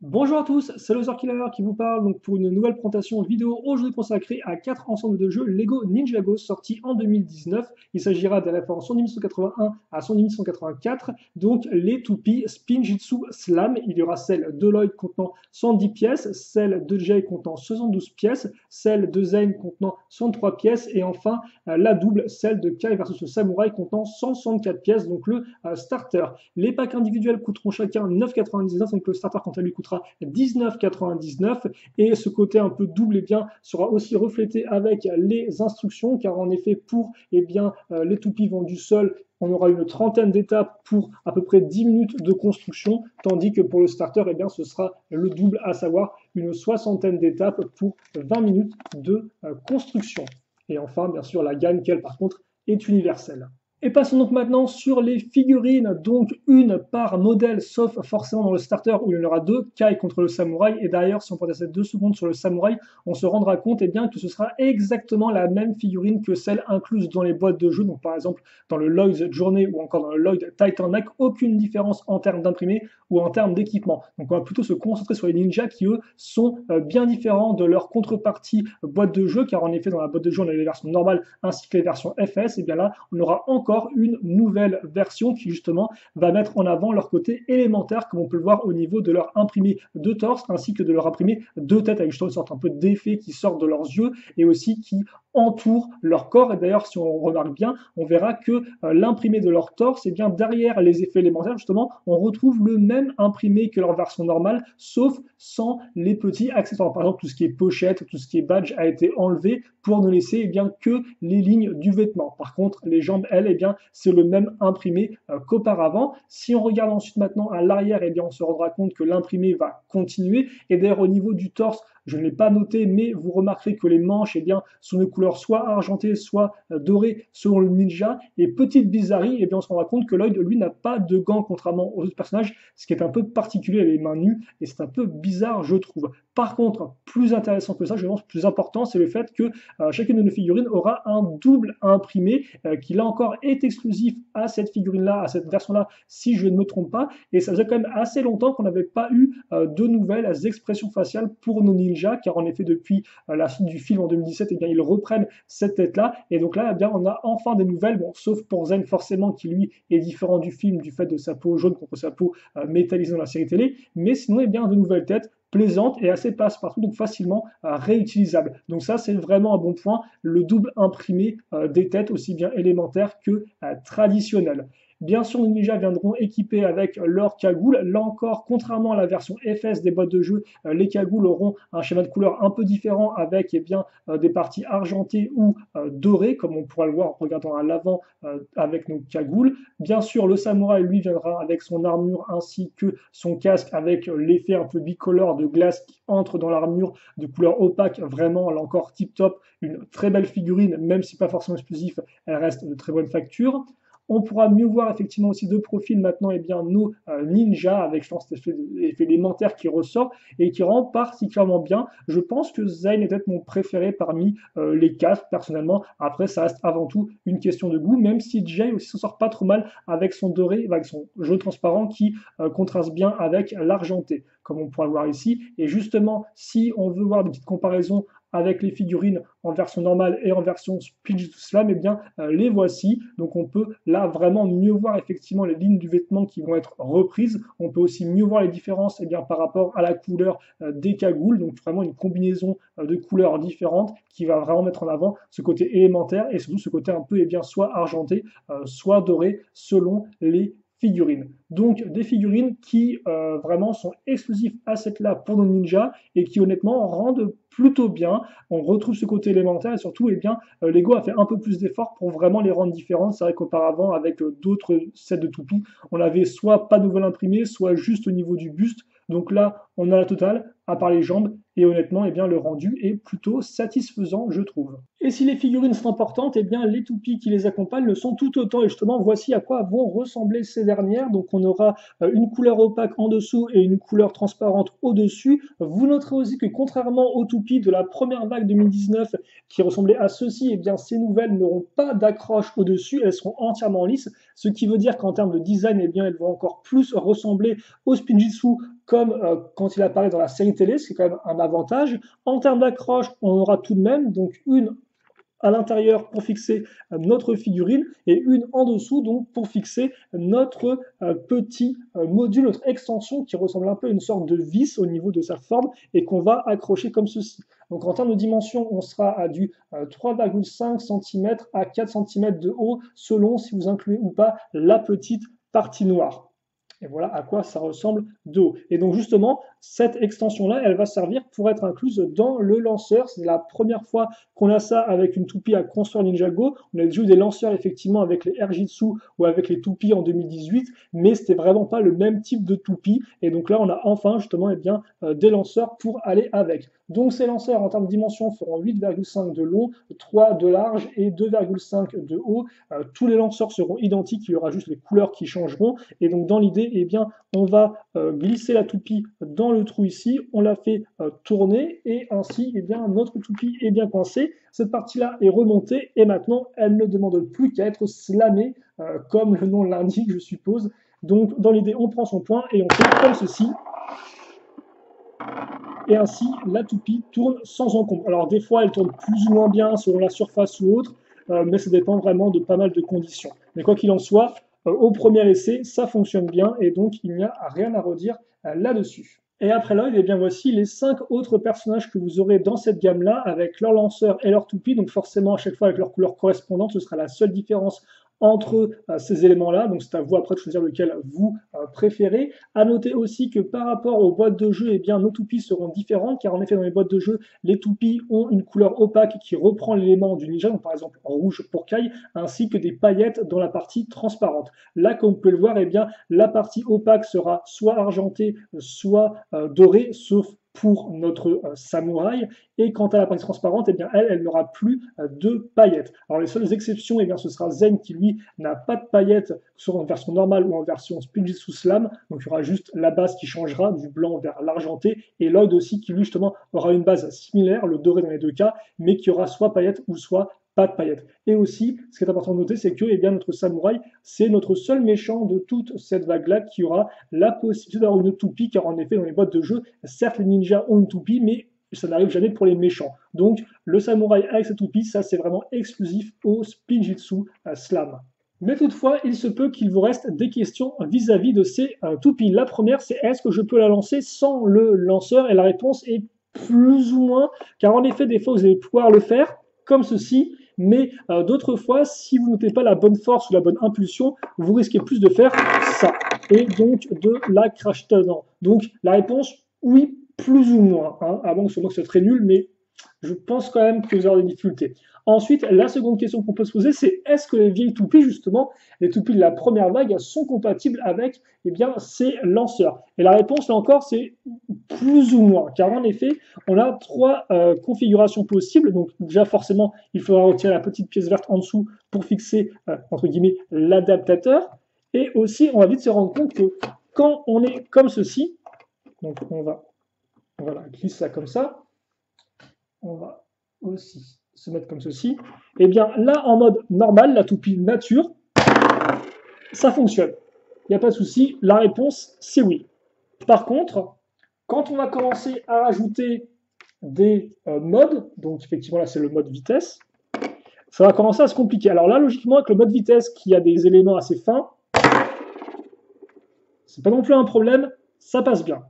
Bonjour à tous, c'est le Killer qui vous parle donc pour une nouvelle présentation vidéo aujourd'hui consacrée à 4 ensembles de jeux Lego Ninjago sortis en 2019. Il s'agira des références son 1981 à son 1984, donc les toupies Spinjitzu Slam. Il y aura celle de Lloyd contenant 110 pièces, celle de Jay contenant 72 pièces, celle de Zane contenant 103 pièces et enfin la double, celle de Kai versus Samurai contenant 164 pièces, donc le starter. Les packs individuels coûteront chacun 9,99, donc le starter quant à lui coûtera 19,99 et ce côté un peu double sera aussi reflété avec les instructions car en effet pour les toupies vendus seuls on aura une trentaine d'étapes pour à peu près 10 minutes de construction, tandis que pour le starter, ce sera le double, à savoir une soixantaine d'étapes pour 20 minutes de construction. Et enfin, bien sûr, la gamme, qui elle, par contre, est universelle. Et passons donc maintenant sur les figurines, donc une par modèle, sauf forcément dans le starter où il y en aura deux, Kai contre le samouraï. Et d'ailleurs, si on prend ces 2 secondes sur le samouraï, on se rendra compte que ce sera exactement la même figurine que celle incluse dans les boîtes de jeu. Donc par exemple, dans le Lloyd's Journey ou encore dans le Lloyd Titan Neck, aucune différence en termes d'imprimé ou en termes d'équipement. Donc on va plutôt se concentrer sur les ninjas qui, eux, sont bien différents de leur contrepartie boîte de jeu, car en effet, dans la boîte de jeu, on a les versions normales ainsi que les versions FS. Et bien là, on aura encore une nouvelle version qui justement va mettre en avant leur côté élémentaire, comme on peut le voir au niveau de leur imprimé de torse ainsi que de leur imprimé de tête, avec justement une sorte un peu d'effet qui sort de leurs yeux et aussi qui entoure leur corps. Et d'ailleurs, si on remarque bien, on verra que l'imprimé de leur torse, derrière les effets élémentaires, justement, on retrouve le même imprimé que leur version normale, sauf sans les petits accessoires. Par exemple, tout ce qui est pochette, tout ce qui est badge a été enlevé pour ne laisser que les lignes du vêtement. Par contre, les jambes, elles, c'est le même imprimé qu'auparavant. Si on regarde ensuite maintenant à l'arrière, on se rendra compte que l'imprimé va continuer. Et d'ailleurs, au niveau du torse, je ne l'ai pas noté, mais vous remarquerez que les manches sont de couleur soit argentée, soit dorée selon le ninja. Et petite bizarrerie, on se rendra compte que Lloyd, lui, n'a pas de gants, contrairement aux autres personnages, ce qui est un peu particulier, les mains nues, et c'est un peu bizarre, je trouve. Par contre, plus intéressant que ça, je pense plus important, c'est le fait que chacune de nos figurines aura un double imprimé, qui là encore est exclusif à cette figurine-là, à cette version-là, si je ne me trompe pas. Et ça faisait quand même assez longtemps qu'on n'avait pas eu de nouvelles expressions faciales pour nos ninjas, car en effet, depuis la suite du film en 2017, ils reprennent cette tête-là. Et donc là, on a enfin des nouvelles, bon, sauf pour Zen, forcément, qui lui est différent du film, du fait de sa peau jaune contre sa peau métallisée dans la série télé. Mais sinon, de nouvelles têtes plaisante et assez passe-partout, donc facilement réutilisable. Donc ça, c'est vraiment un bon point, le double imprimé des têtes, aussi bien élémentaires que traditionnelles. Bien sûr, les ninjas viendront équipés avec leur cagoule. Là encore, contrairement à la version FS des boîtes de jeu, les cagoules auront un schéma de couleur un peu différent avec des parties argentées ou dorées, comme on pourra le voir en regardant à l'avant avec nos cagoules. Bien sûr, le samouraï, lui, viendra avec son armure ainsi que son casque avec l'effet un peu bicolore de glace qui entre dans l'armure de couleur opaque. Vraiment, là encore, tip-top. Une très belle figurine, même si pas forcément exclusif, elle reste de très bonne facture. On pourra mieux voir effectivement aussi de profil maintenant nos ninjas avec je pense cet effet élémentaire qui ressort et qui rend particulièrement bien. Je pense que Zayn est peut-être mon préféré parmi les quatre personnellement. Après ça reste avant tout une question de goût, même si Jay aussi s'en sort pas trop mal avec son doré, avec son jaune transparent qui contraste bien avec l'argenté, comme on pourra le voir ici. Et justement, si on veut voir des petites comparaisons avec les figurines en version normale et en version Split Slam, les voici. Donc on peut là vraiment mieux voir effectivement les lignes du vêtement qui vont être reprises. On peut aussi mieux voir les différences par rapport à la couleur des cagoules. Donc vraiment une combinaison de couleurs différentes qui va vraiment mettre en avant ce côté élémentaire et surtout ce côté un peu soit argenté, soit doré selon les figurines. Donc des figurines qui vraiment sont exclusives à cette là pour nos ninjas et qui honnêtement rendent plutôt bien. On retrouve ce côté élémentaire et surtout Lego a fait un peu plus d'efforts pour vraiment les rendre différentes. C'est vrai qu'auparavant avec d'autres sets de toupies, on avait soit pas de nouvelle imprimée, soit juste au niveau du buste. Donc là, on a la totale, à part les jambes, et honnêtement, le rendu est plutôt satisfaisant, je trouve. Et si les figurines sont importantes, les toupies qui les accompagnent le sont tout autant. Et justement, voici à quoi vont ressembler ces dernières. Donc on aura une couleur opaque en dessous et une couleur transparente au-dessus. Vous noterez aussi que contrairement aux toupies de la première vague 2019 qui ressemblaient à ceci, ces nouvelles n'auront pas d'accroche au-dessus, elles seront entièrement lisses. ce qui veut dire qu'en termes de design, eh bien, elles vont encore plus ressembler au Spinjitzu comme quand il apparaît dans la série télé, ce qui est quand même un avantage. En termes d'accroche, on aura tout de même donc une à l'intérieur pour fixer notre figurine et une en dessous donc pour fixer notre petit module, notre extension qui ressemble un peu à une sorte de vis au niveau de sa forme et qu'on va accrocher comme ceci. Donc en termes de dimension, on sera à du 3,5 cm à 4 cm de haut selon si vous incluez ou pas la petite partie noire. Et voilà à quoi ça ressemble de haut. Et donc justement, cette extension-là, elle va servir pour être incluse dans le lanceur. C'est la première fois qu'on a ça avec une toupie à construire Ninjago. On a déjà eu des lanceurs effectivement avec les Airjitsu ou avec les toupies en 2018, mais c'était vraiment pas le même type de toupie. Et donc là, on a enfin justement eh bien, des lanceurs pour aller avec. Donc ces lanceurs en termes de dimension feront 8,5 de long, 3 de large et 2,5 de haut. Tous les lanceurs seront identiques, il y aura juste les couleurs qui changeront. Et donc dans l'idée, eh bien, on va glisser la toupie dans le trou ici, on la fait tourner et ainsi, eh bien, notre toupie est bien coincée. Cette partie-là est remontée et maintenant, elle ne demande plus qu'à être slamée, comme le nom l'indique, je suppose. Donc dans l'idée, on prend son point et on fait comme ceci. Et ainsi, la toupie tourne sans encombre. Alors des fois, elle tourne plus ou moins bien selon la surface ou autre, mais ça dépend vraiment de pas mal de conditions. Mais quoi qu'il en soit, au premier essai, ça fonctionne bien et donc il n'y a rien à redire là-dessus. Et après là, eh bien voici les 5 autres personnages que vous aurez dans cette gamme-là avec leur lanceur et leur toupie. Donc forcément, à chaque fois avec leur couleur correspondante, ce sera la seule différence entre ces éléments-là. Donc c'est à vous après de choisir lequel vous préférez. À noter aussi que par rapport aux boîtes de jeu, eh bien, nos toupies seront différentes, car en effet dans les boîtes de jeu, les toupies ont une couleur opaque qui reprend l'élément du ninja, donc par exemple en rouge pour Kai, ainsi que des paillettes dans la partie transparente. Là, comme vous pouvez le voir, eh bien, la partie opaque sera soit argentée, soit dorée, sauf pour notre samouraï. Et quant à la partie transparente, eh bien, elle n'aura plus de paillettes. Alors les seules exceptions, eh bien, ce sera Zen qui lui n'a pas de paillettes, soit en version normale ou en version Spinjitzu Slam. Donc il y aura juste la base qui changera du blanc vers l'argenté, et Lloyd aussi qui lui justement aura une base similaire, le doré dans les deux cas, mais qui aura soit paillettes ou soit pas de paillettes. Et aussi, ce qui est important de noter, c'est que eh bien, notre samouraï, c'est notre seul méchant de toute cette vague-là qui aura la possibilité d'avoir une toupie, car en effet, dans les boîtes de jeu, certes, les ninjas ont une toupie, mais ça n'arrive jamais pour les méchants. Donc, le samouraï avec sa toupie, ça, c'est vraiment exclusif au Spinjitzu Slam. Mais toutefois, il se peut qu'il vous reste des questions vis-à-vis de ces toupies. La première, c'est est-ce que je peux la lancer sans le lanceur? Et la réponse est plus ou moins, car en effet, des fois, vous allez pouvoir le faire comme ceci, mais d'autres fois, si vous n'avez pas la bonne force ou la bonne impulsion, vous risquez plus de faire ça, et donc de la crash dedans. Donc la réponse, oui, plus ou moins, hein, avant que ce soit très nul, mais je pense quand même que vous aurez des difficultés. Ensuite, la seconde question qu'on peut se poser, c'est est-ce que les vieilles toupies, justement, les toupies de la première vague, sont compatibles avec eh bien, ces lanceurs? Et la réponse, là encore, c'est plus ou moins, car en effet, on a 3 configurations possibles. Donc déjà, forcément, il faudra retirer la petite pièce verte en dessous pour fixer, entre guillemets, l'adaptateur. Et aussi, on va vite se rendre compte que quand on est comme ceci, donc on va glisser ça comme ça, on va aussi se mettre comme ceci, et bien là, en mode normal, la toupie nature, ça fonctionne. Il n'y a pas de souci, la réponse, c'est oui. Par contre, quand on va commencer à rajouter des modes, donc effectivement là, c'est le mode vitesse, ça va commencer à se compliquer. Alors là, logiquement, avec le mode vitesse qui a des éléments assez fins, c'est pas non plus un problème, ça passe bien.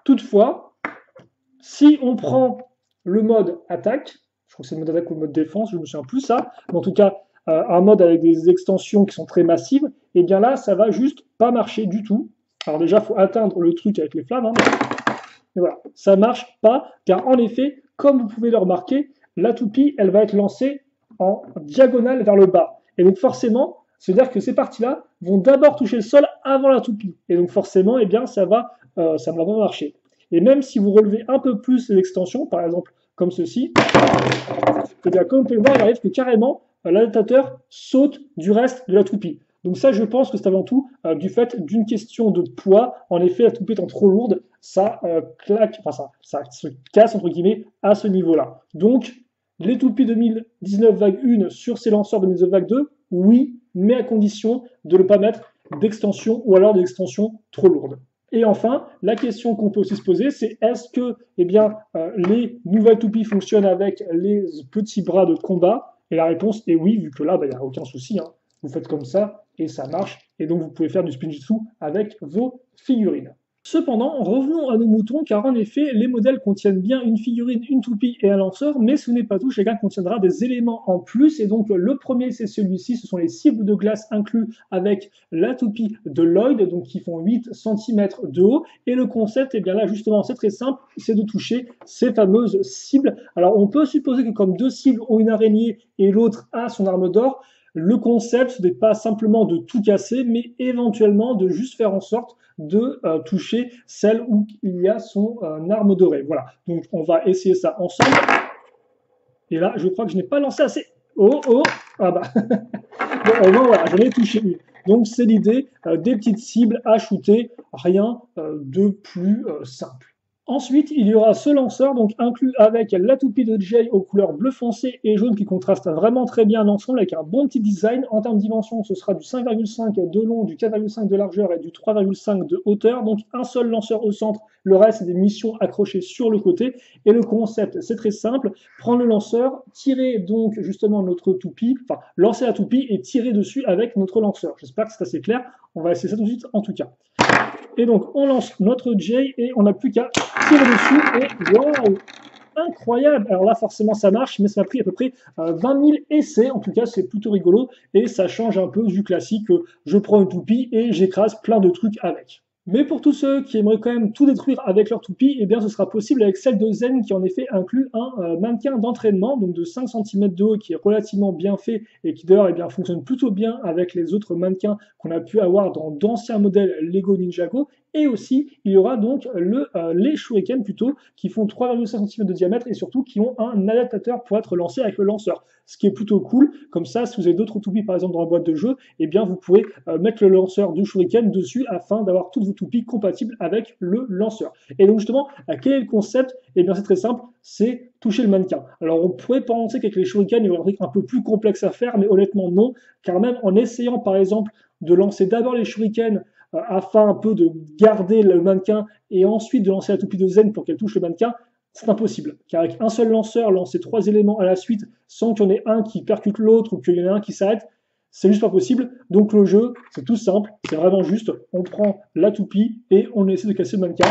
Toutefois, si on prend le mode attaque, je crois que c'est le mode attaque ou le mode défense, je ne me souviens plus ça, mais en tout cas, un mode avec des extensions qui sont très massives, et bien là, ça va juste pas marcher du tout. Alors déjà, il faut atteindre le truc avec les flammes, hein, mais voilà, ça marche pas, car en effet, comme vous pouvez le remarquer, la toupie, elle va être lancée en diagonale vers le bas. Et donc forcément, c'est-à-dire que ces parties-là vont d'abord toucher le sol avant la toupie. Et donc forcément, eh bien, ça va pas marcher. Et même si vous relevez un peu plus les extensions, par exemple comme ceci, eh bien, comme vous pouvez le voir, il arrive que carrément l'adaptateur saute du reste de la toupie. Donc ça, je pense que c'est avant tout du fait d'une question de poids. En effet, la toupie étant trop lourde, ça claque, enfin ça se casse entre guillemets à ce niveau-là. Donc les toupies 2019 vague 1 sur ces lanceurs 2019 vague 2, oui, mais à condition de ne pas mettre d'extension ou alors des extensions trop lourdes. Et enfin, la question qu'on peut aussi se poser, c'est est-ce que les nouvelles toupies fonctionnent avec les petits bras de combat? Et la réponse est oui, vu que là, il n'y a aucun souci, hein. Vous faites comme ça et ça marche. Et donc, vous pouvez faire du spinjitzu avec vos figurines. Cependant, revenons à nos moutons, car en effet, les modèles contiennent bien une figurine, une toupie et un lanceur, mais ce n'est pas tout, chacun contiendra des éléments en plus, et donc le premier c'est celui-ci, ce sont les cibles de glace inclus avec la toupie de Lloyd, donc qui font 8 cm de haut, et le concept, et bien là justement c'est très simple, c'est de toucher ces fameuses cibles. Alors on peut supposer que comme deux cibles ont une araignée et l'autre a son arme d'or, le concept, ce n'est pas simplement de tout casser, mais éventuellement de juste faire en sorte de toucher celle où il y a son arme dorée. Voilà, donc on va essayer ça ensemble. Et là, je crois que je n'ai pas lancé assez. Oh, oh, ah bah. Bon, au moins, voilà, j'en ai touché une. Donc c'est l'idée, des petites cibles à shooter, rien de plus simple. Ensuite, il y aura ce lanceur, donc inclus avec la toupie de Jay aux couleurs bleu foncé et jaune qui contrastent vraiment très bien l'ensemble avec un bon petit design. En termes de dimension, ce sera du 5,5 de long, du 4,5 de largeur et du 3,5 de hauteur. Donc un seul lanceur au centre, le reste c'est des missions accrochées sur le côté. Et le concept, c'est très simple, prendre le lanceur, tirer donc justement notre toupie, enfin lancer la toupie et tirer dessus avec notre lanceur. J'espère que c'est assez clair. On va essayer ça tout de suite en tout cas. Et donc on lance notre Jay et on n'a plus qu'à tirer dessus et waouh, incroyable. Alors là forcément ça marche, mais ça m'a pris à peu près 20 000 essais, en tout cas c'est plutôt rigolo et ça change un peu du classique, je prends une toupie et j'écrase plein de trucs avec. Mais pour tous ceux qui aimeraient quand même tout détruire avec leur toupie, eh bien ce sera possible avec celle de Zen qui en effet inclut un mannequin d'entraînement, donc de 5 cm de haut qui est relativement bien fait et qui d'ailleurs fonctionne plutôt bien avec les autres mannequins qu'on a pu avoir dans d'anciens modèles Lego Ninjago. Et aussi, il y aura donc les shurikens plutôt, qui font 3,5 cm de diamètre et surtout qui ont un adaptateur pour être lancé avec le lanceur. Ce qui est plutôt cool. Comme ça, si vous avez d'autres toupies par exemple dans la boîte de jeu, eh bien vous pouvez mettre le lanceur du shuriken dessus afin d'avoir toutes vos toupies compatibles avec le lanceur. Et donc justement, quel est le concept? Eh bien c'est très simple, c'est toucher le mannequin. Alors on pourrait penser qu'avec les shurikens, il y aurait un truc un peu plus complexe à faire, mais honnêtement non, car même en essayant par exemple de lancer d'abord les shurikens afin un peu de garder le mannequin et ensuite de lancer la toupie de Zen pour qu'elle touche le mannequin, c'est impossible. Car avec un seul lanceur, lancer 3 éléments à la suite sans qu'il y en ait un qui percute l'autre ou qu'il y en ait un qui s'arrête, c'est juste pas possible. Donc le jeu, c'est tout simple, c'est vraiment juste, on prend la toupie et on essaie de casser le mannequin.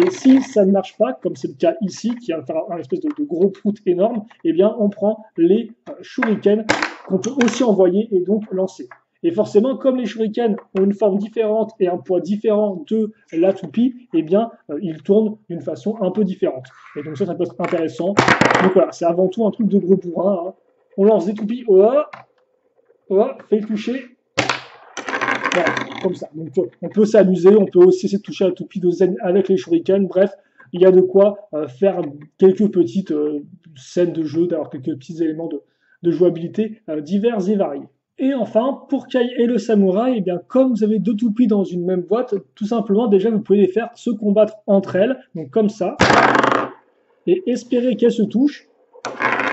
Et si ça ne marche pas, comme c'est le cas ici, qui va faire un espèce de gros prout énorme, eh bien on prend les shurikens qu'on peut aussi envoyer et donc lancer. Et forcément, comme les shurikens ont une forme différente et un poids différent de la toupie, eh bien, ils tournent d'une façon un peu différente. Et donc ça peut être intéressant. Donc voilà, c'est avant tout un truc de gros bourrin, hein. On lance des toupies, fait le toucher. Voilà, comme ça. Donc on peut s'amuser, on peut aussi essayer de toucher la toupie de Zen avec les shurikens. Bref, il y a de quoi faire quelques petites scènes de jeu, d'avoir quelques petits éléments de jouabilité divers et variés. Et enfin, pour Kai et le samouraï, eh bien, comme vous avez deux toupies dans une même boîte, tout simplement, déjà, vous pouvez les faire se combattre entre elles, donc comme ça, et espérer qu'elles se touchent,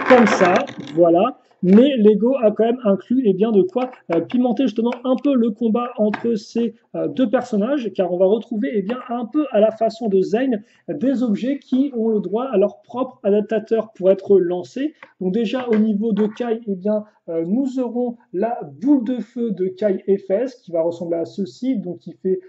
comme ça, voilà. Mais Lego a quand même inclus de quoi pimenter justement un peu le combat entre ces deux personnages, car on va retrouver un peu à la façon de Zen des objets qui ont le droit à leur propre adaptateur pour être lancés. Donc déjà au niveau de Kai, nous aurons la boule de feu de Kai FS qui va ressembler à ceci, donc qui fait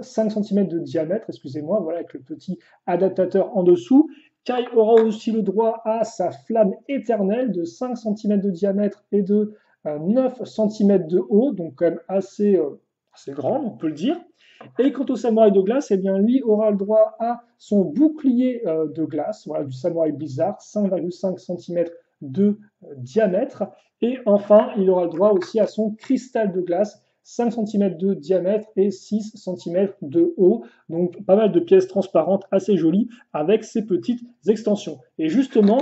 5 cm de diamètre, excusez-moi, voilà, avec le petit adaptateur en dessous. Kai aura aussi le droit à sa flamme éternelle de 5 cm de diamètre et de 9 cm de haut, donc quand même assez grand, on peut le dire. Et quant au samouraï de glace, lui aura le droit à son bouclier de glace, voilà, du samouraï bizarre, 5,5 cm de diamètre. Et enfin, il aura le droit aussi à son cristal de glace, 5 cm de diamètre et 6 cm de haut, donc pas mal de pièces transparentes assez jolies avec ces petites extensions. Et justement,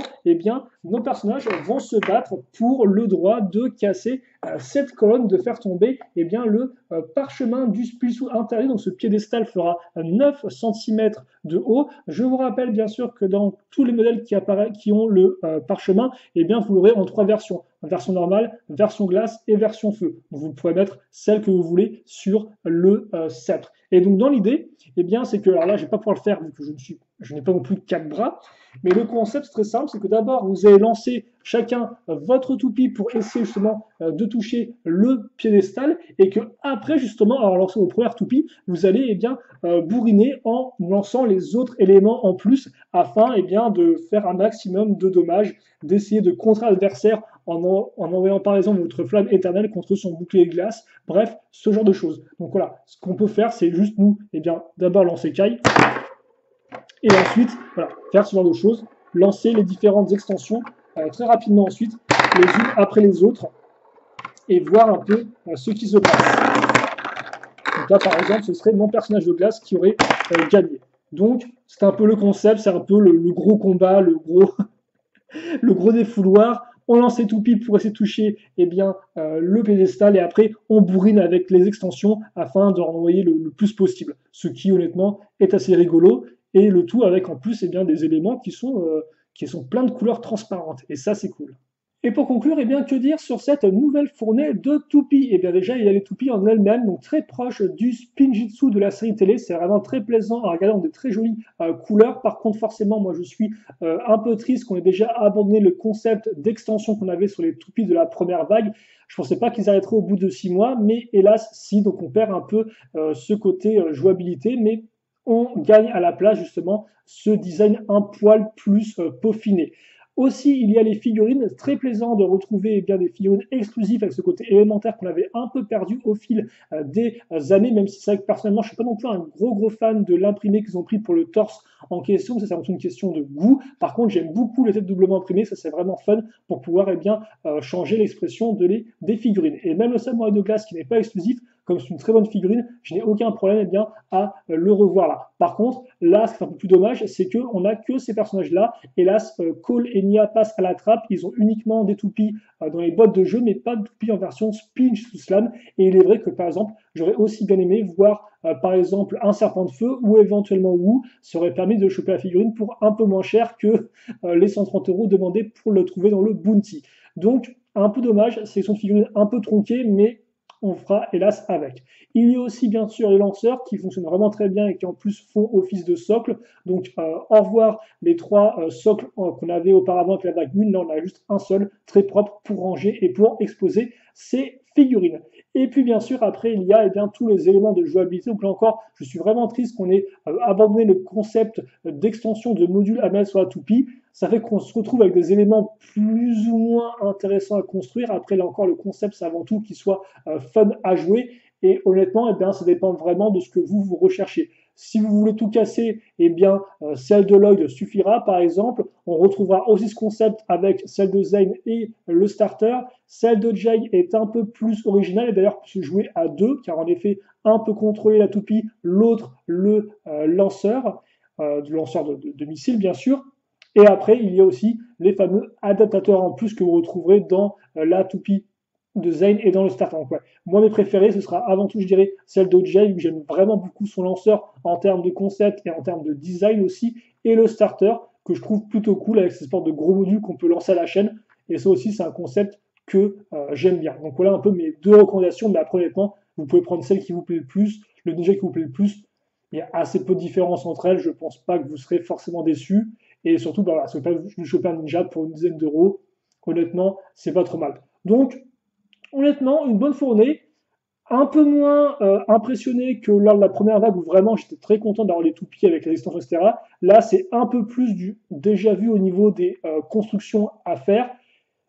nos personnages vont se battre pour le droit de casser cette colonne de faire tomber eh bien, le parchemin du splissou intérieur. Donc ce piédestal fera 9 cm de haut. Je vous rappelle bien sûr que dans tous les modèles qui ont le parchemin, eh bien, vous l'aurez en 3 versions. Version normale, version glace et version feu. Donc vous pourrez mettre celle que vous voulez sur le sceptre. Et donc dans l'idée, eh bien, c'est que, alors là, je ne vais pas pouvoir le faire vu que je n'ai pas non plus 4 bras, mais le concept c'est très simple, c'est que d'abord vous allez lancer chacun votre toupie pour essayer justement de toucher le piédestal et que après justement, alors lancer vos premières toupies, vous allez eh bien bourriner en lançant les autres éléments en plus afin eh bien de faire un maximum de dommages, d'essayer de contrer l'adversaire en envoyant par exemple votre flamme éternelle contre son bouclier de glace, bref, ce genre de choses. Donc voilà, ce qu'on peut faire, c'est juste nous, eh bien, d'abord lancer Kai, et ensuite, voilà, faire ce genre de choses, lancer les différentes extensions très rapidement ensuite, les unes après les autres, et voir un peu ce qui se passe. Donc là, par exemple, ce serait mon personnage de glace qui aurait gagné. Donc, c'est un peu le concept, c'est un peu le gros combat, le gros défouloir. On lance les toupies pour essayer de toucher eh bien, le pédestal et après on bourrine avec les extensions afin de renvoyer le plus possible. Ce qui honnêtement est assez rigolo et le tout avec en plus eh bien, des éléments qui sont plein de couleurs transparentes et ça c'est cool. Et pour conclure, eh bien, que dire sur cette nouvelle fournée de toupies? Eh bien, déjà, il y a les toupies en elles-mêmes, donc très proches du Spinjitzu de la série télé. C'est vraiment très plaisant à regarder, dans des très jolies couleurs. Par contre, forcément, moi, je suis un peu triste qu'on ait déjà abandonné le concept d'extension qu'on avait sur les toupies de la première vague. Je pensais pas qu'ils arrêteraient au bout de 6 mois, mais hélas, si. Donc, on perd un peu ce côté jouabilité, mais on gagne à la place, justement, ce design un poil plus peaufiné. Aussi, il y a les figurines, très plaisant de retrouver eh bien, des figurines exclusives avec ce côté élémentaire qu'on avait un peu perdu au fil des années, même si c'est vrai que personnellement, je ne suis pas non plus un gros fan de l'imprimé qu'ils ont pris pour le torse en question, ça c'est une question de goût. Par contre, j'aime beaucoup les têtes doublement imprimées, ça c'est vraiment fun pour pouvoir eh bien, changer l'expression des figurines. Et même le samouraï de glace qui n'est pas exclusif, comme c'est une très bonne figurine, je n'ai aucun problème eh bien, à le revoir là. Par contre, là, ce qui est un peu plus dommage, c'est qu'on n'a que ces personnages-là. Hélas, Cole et Nia passent à la trappe. Ils ont uniquement des toupies dans les bottes de jeu, mais pas de toupies en version Spinch sous Slam. Et il est vrai que, par exemple, j'aurais aussi bien aimé voir, par exemple, un serpent de feu ou éventuellement Wu. Ça aurait permis de choper la figurine pour un peu moins cher que les 130 € demandés pour le trouver dans le Bounty. Donc, un peu dommage, c'est une figurine un peu tronquée, mais on fera hélas avec. Il y a aussi bien sûr les lanceurs qui fonctionnent vraiment très bien et qui en plus font office de socle. Donc au revoir les 3 socles qu'on avait auparavant avec la vague 1. Là on a juste un seul, très propre pour ranger et pour exposer ces figurines. Et puis bien sûr après il y a eh bien, tous les éléments de jouabilité. Donc là encore je suis vraiment triste qu'on ait abandonné le concept d'extension de module à mettre sur la toupie. Ça fait qu'on se retrouve avec des éléments plus ou moins intéressants à construire. Après, là encore, le concept, c'est avant tout qu'il soit fun à jouer. Et honnêtement, eh bien, ça dépend vraiment de ce que vous recherchez. Si vous voulez tout casser, eh bien, celle de Lloyd suffira, par exemple. On retrouvera aussi ce concept avec celle de Zane et le starter. Celle de Jay est un peu plus originale et d'ailleurs peut se jouer à 2, car en effet, un peut contrôler la toupie, l'autre le lanceur, de missiles, bien sûr. Et après, il y a aussi les fameux adaptateurs en plus que vous retrouverez dans la toupie de Zane et dans le starter. Donc, ouais. Moi, mes préférés, ce sera avant tout, je dirais, celle d'OJ, où j'aime vraiment beaucoup son lanceur en termes de concept et en termes de design aussi, et le starter, que je trouve plutôt cool avec ces sortes de gros modules qu'on peut lancer à la chaîne. Et ça aussi, c'est un concept que j'aime bien. Donc voilà un peu mes 2 recommandations, mais après, honnêtement, vous pouvez prendre celle qui vous plaît le plus, le ninja qui vous plaît le plus. Il y a assez peu de différence entre elles, je ne pense pas que vous serez forcément déçus. Et surtout, bah, voilà, si vous choper un ninja pour une dizaine d'euros, honnêtement, c'est pas trop mal. Donc, honnêtement, une bonne fournée, un peu moins impressionné que lors de la première vague où vraiment j'étais très content d'avoir les toupies avec les extensions, etc. Là, c'est un peu plus du déjà vu au niveau des constructions à faire.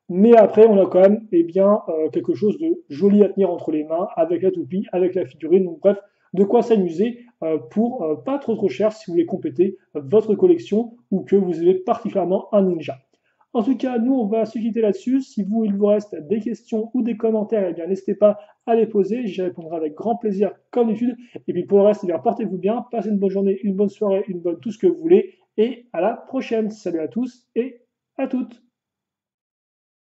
Mais après, on a quand même eh bien, quelque chose de joli à tenir entre les mains avec la toupie, avec la figurine. Donc bref, de quoi s'amuser pour pas trop cher si vous voulez compléter votre collection ou que vous avez particulièrement un ninja. En tout cas, nous, on va se quitter là-dessus. Si vous, il vous reste des questions ou des commentaires, eh bien, n'hésitez pas à les poser. J'y répondrai avec grand plaisir, comme d'habitude. Et puis, pour le reste, eh bien, portez-vous bien. Passez une bonne journée, une bonne soirée, une bonne tout ce que vous voulez. Et à la prochaine. Salut à tous et à toutes.